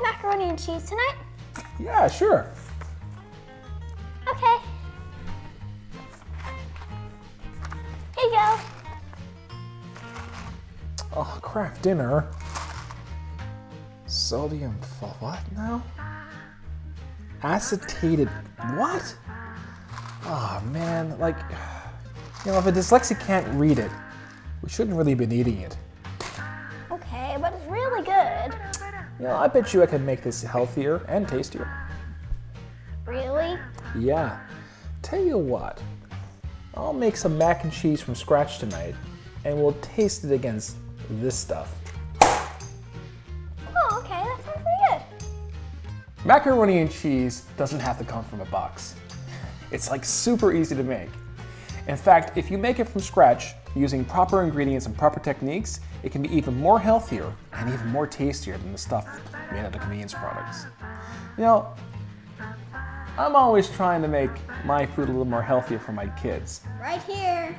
have macaroni and cheese tonight? Yeah, sure. Okay. Here you go. Oh, Kraft dinner. Sodium, what now? Acetate, what? Oh man, like, you know, if a dyslexic can't read it, we shouldn't really been eating it. Okay, but it's really good. You know, I bet you I could make this healthier and tastier. Really? Yeah. Tell you what, I'll make some mac and cheese from scratch tonight, and we'll taste it against this stuff. Oh, okay, that sounds pretty good. Macaroni and cheese doesn't have to come from a box. It's like super easy to make. In fact, if you make it from scratch using proper ingredients and proper techniques, it can be even more healthier and even more tastier than the stuff made out of convenience products. You know, I'm always trying to make my food a little more healthier for my kids. Right here.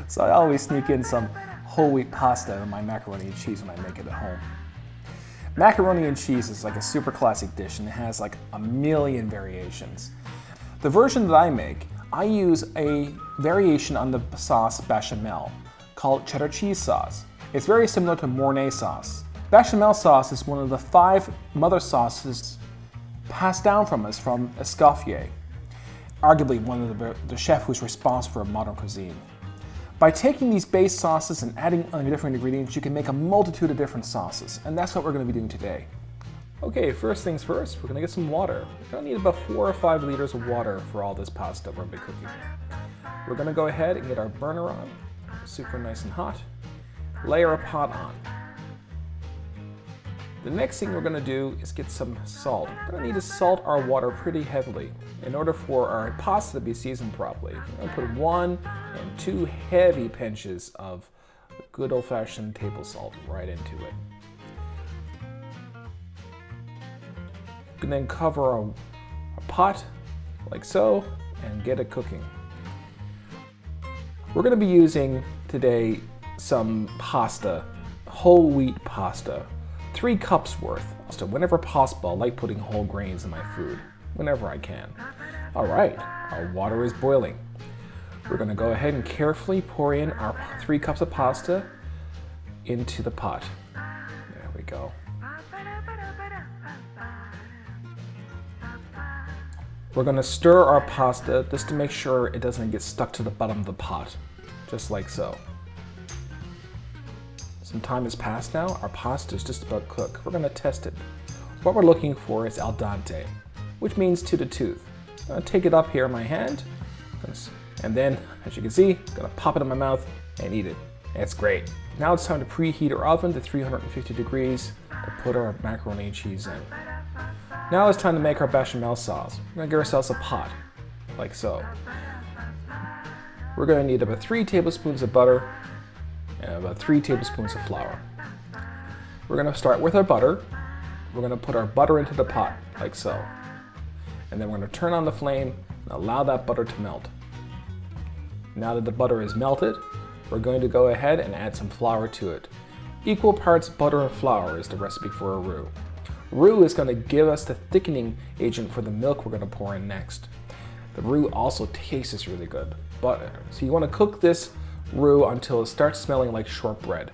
So I always sneak in some whole wheat pasta in my macaroni and cheese when I make it at home. Macaroni and cheese is like a super classic dish and it has like a million variations. The version that I make, I use a variation on the sauce bechamel called cheddar cheese sauce. It's very similar to Mornay sauce. Bechamel sauce is one of the 5 mother sauces passed down from us from Escoffier, arguably one of the chef who's responsible for modern cuisine. By taking these base sauces and adding different ingredients, you can make a multitude of different sauces, and that's what we're going to be doing today. Okay, first things first, we're going to get some water. We're going to need about 4 or 5 liters of water for all this pasta we're going to be cooking. We're going to go ahead and get our burner on, super nice and hot, layer a pot on. The next thing we're going to do is get some salt. We're going to need to salt our water pretty heavily in order for our pasta to be seasoned properly. We're going to put 1 and 2 heavy pinches of good old-fashioned table salt right into it. We can then cover our pot like so and get it cooking. We're going to be using today some pasta, whole wheat pasta. 3 cups worth. So whenever possible, I like putting whole grains in my food, whenever I can. All right, our water is boiling. We're gonna go ahead and carefully pour in our 3 cups of pasta into the pot. There we go. We're gonna stir our pasta just to make sure it doesn't get stuck to the bottom of the pot, just like so. Some time has passed now, our pasta is just about cooked. We're gonna test it. What we're looking for is al dente, which means to the tooth. I'm gonna take it up here in my hand, and then, as you can see, I'm gonna pop it in my mouth and eat it. It's great. Now it's time to preheat our oven to 350 degrees to put our macaroni and cheese in. Now it's time to make our bechamel sauce. We're gonna get ourselves a pot, like so. We're gonna need about 3 tablespoons of butter, and about 3 tablespoons of flour. We're going to start with our butter. We're going to put our butter into the pot, like so. And then we're going to turn on the flame and allow that butter to melt. Now that the butter is melted, we're going to go ahead and add some flour to it. Equal parts butter and flour is the recipe for a roux. Roux is going to give us the thickening agent for the milk we're going to pour in next. The roux also tastes really good. So you want to cook this roux until it starts smelling like shortbread.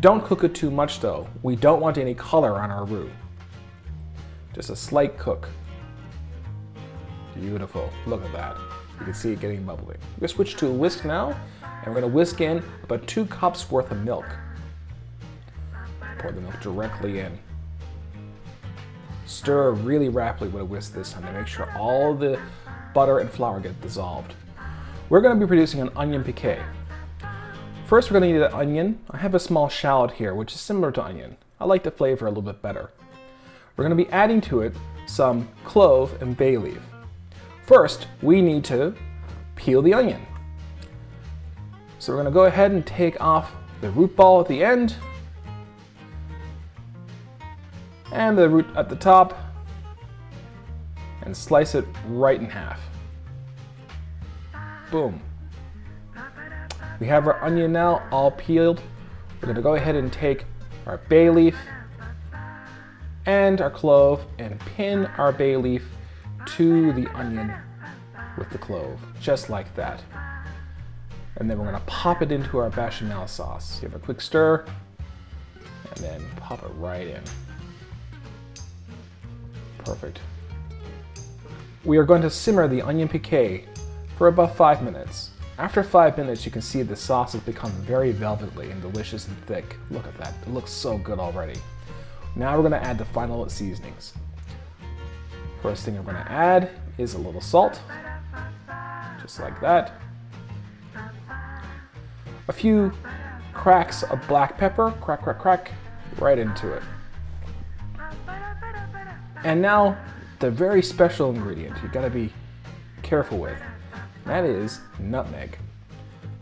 Don't cook it too much though. We don't want any color on our roux. Just a slight cook. Beautiful. Look at that. You can see it getting bubbly. We're going to switch to a whisk now, and we're going to whisk in about 2 cups worth of milk. Pour the milk directly in. Stir really rapidly with a whisk this time to make sure all the butter and flour get dissolved. We're going to be producing an onion piqué. First, we're going to need an onion. I have a small shallot here, which is similar to onion. I like the flavor a little bit better. We're going to be adding to it some clove and bay leaf. First, we need to peel the onion. So we're going to go ahead and take off the root ball at the end and the root at the top and slice it right in half. Boom. We have our onion now all peeled. We're going to go ahead and take our bay leaf and our clove and pin our bay leaf to the onion with the clove, just like that. And then we're gonna pop it into our bechamel sauce. Give it a quick stir, and then pop it right in. Perfect. We are going to simmer the onion piqué for about 5 minutes. After 5 minutes, you can see the sauce has become very velvety and delicious and thick. Look at that, it looks so good already. Now we're gonna add the final seasonings. First thing we're gonna add is a little salt, just like that. A few cracks of black pepper, crack, crack, crack, right into it. And now, the very special ingredient you gotta be careful with, that is nutmeg.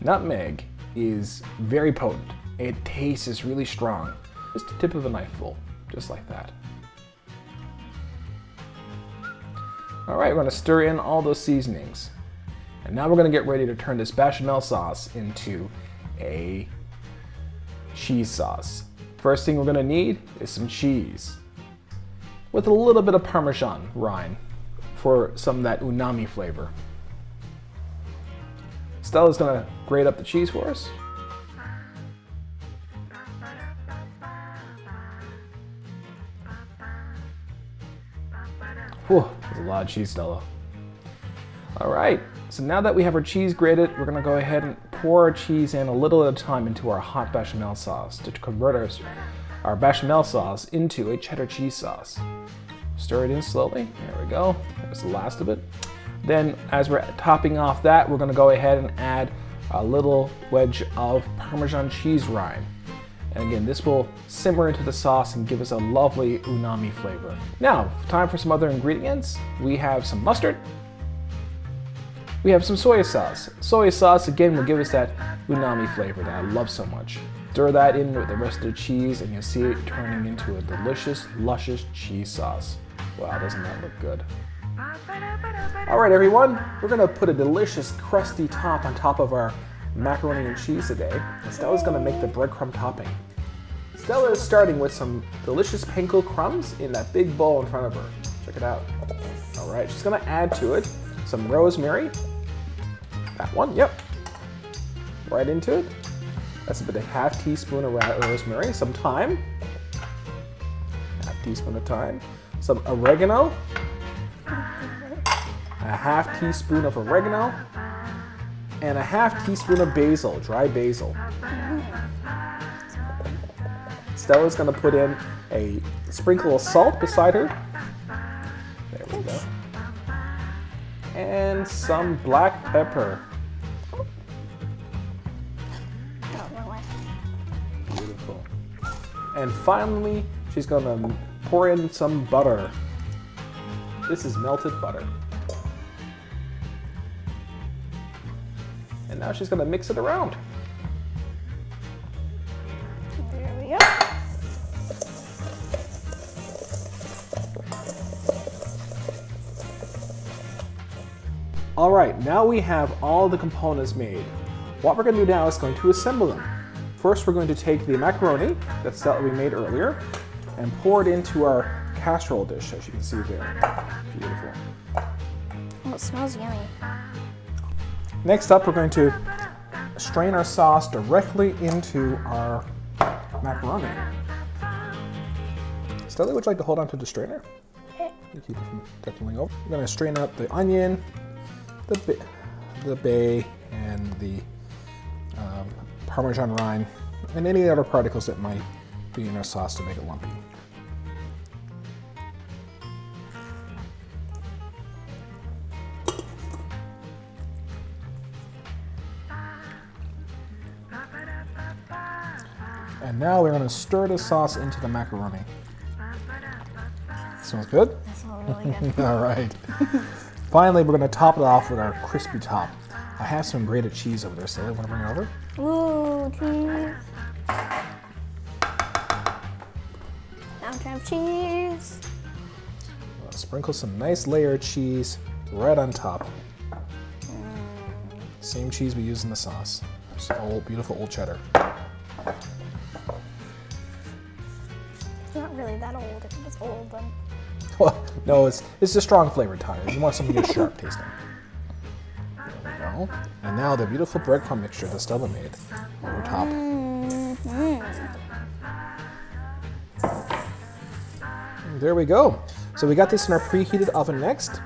Nutmeg is very potent. It tastes really strong. Just the tip of a knife full, just like that. All right, we're gonna stir in all those seasonings. And now we're gonna get ready to turn this bechamel sauce into a cheese sauce. First thing we're gonna need is some cheese with a little bit of Parmesan rind for some of that umami flavor. Stella's gonna grate up the cheese for us. Whew, that's a lot of cheese, Stella. All right, so now that we have our cheese grated, we're gonna go ahead and pour our cheese in a little at a time into our hot bechamel sauce to convert our bechamel sauce into a cheddar cheese sauce. Stir it in slowly, there we go, there's the last of it. Then as we're topping off that, we're gonna go ahead and add a little wedge of Parmesan cheese rind. And again, this will simmer into the sauce and give us a lovely umami flavor. Now, time for some other ingredients. We have some mustard. We have some soy sauce. Soy sauce, again, will give us that umami flavor that I love so much. Stir that in with the rest of the cheese and you'll see it turning into a delicious, luscious cheese sauce. Wow, doesn't that look good? All right, everyone, we're gonna put a delicious crusty top on top of our macaroni and cheese today. And Stella's gonna make the breadcrumb topping. Stella is starting with some delicious panko crumbs in that big bowl in front of her. Check it out. All right, she's gonna add to it some rosemary. That one, yep. Right into it. That's about a half teaspoon of rosemary, some thyme. Half teaspoon of thyme. Some oregano. A half teaspoon of oregano. And a half teaspoon of basil, dry basil. Stella's gonna put in a sprinkle of salt beside her. There we go. And some black pepper. Beautiful. And finally, she's gonna pour in some butter. This is melted butter. And now she's gonna mix it around. There we go. All right, now we have all the components made. What we're gonna do now is going to assemble them. First, we're going to take the macaroni that we made earlier and pour it into our casserole dish, as you can see there. Beautiful. Oh, it smells yummy. Next up, we're going to strain our sauce directly into our macaroni. Stella, would you like to hold on to the strainer? Okay. You keep it from tipping over. We're going to strain out the onion, the bay, and the Parmesan rind, and any other particles that might be in our sauce to make it lumpy. And now we're going to stir the sauce into the macaroni. Smells good? That smells really good. All right. Finally, we're going to top it off with our crispy top. I have some grated cheese over there, so I want to bring it over. Ooh, cheese. Now I'm trying cheese. Sprinkle some nice layered cheese right on top. Same cheese we use in the sauce. It's old, beautiful old cheddar. It's not really that old. If it was old one. Well, no, it's a strong flavor, Tyler. You want something that's sharp tasting. There we go. And now the beautiful breadcrumb mixture that Stella made over top. There we go. So we got this in our preheated oven next.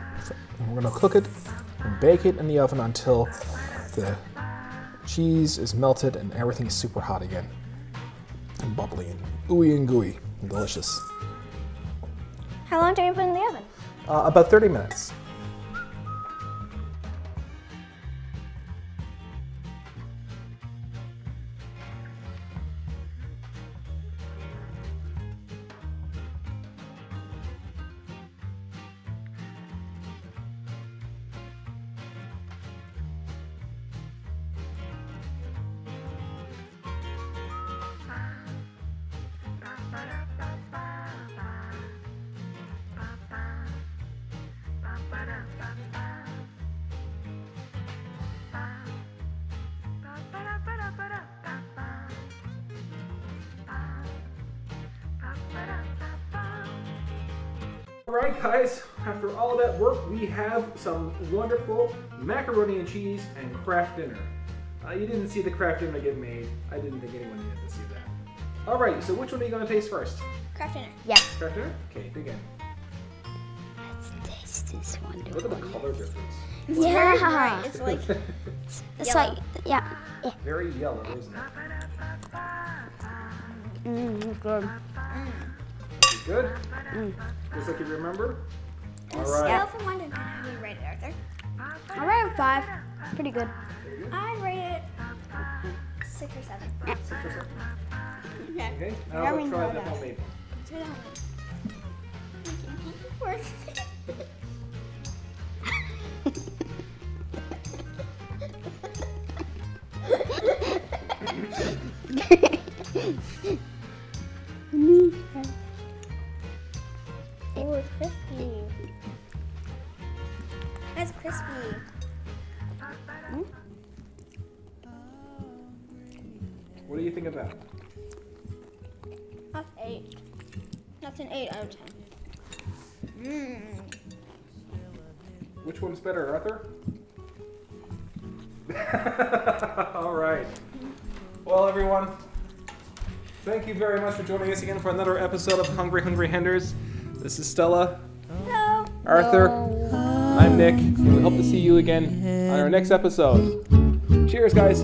And we're gonna cook it and bake it in the oven until the cheese is melted and everything is super hot again. And bubbly and ooey and gooey and delicious. How long do you put in the oven? About 30 minutes. Alright guys, after all of that work, we have some wonderful macaroni and cheese and Kraft dinner. You didn't see the Kraft dinner get made. I didn't think anyone needed to see that. Alright, so which one are you going to taste first? Kraft dinner. Yeah. Kraft dinner? Okay, dig in. Let's taste this one. Look at the color difference. Yeah. It's like It's yellow. like, yeah. Very yellow, isn't it? It's good. Is it good? Just like you remember? Alright. Scale from 1 to 10. How do you rate it, Arthur? I rate it 5. It's pretty good. I rate it 6 or 7. 6 or 7. Okay. Okay, now we'll try the homemade one. Try that one. Work. Oh, it's crispy. That's crispy. What do you think of that? That's 8. That's an 8 out of 10. Which one's better, Arthur? All right. Well, everyone, thank you very much for joining us again for another episode of Hungry Henders. This is Stella, Hello. Arthur, I'm Nick, and we hope to see you again on our next episode. Cheers, guys.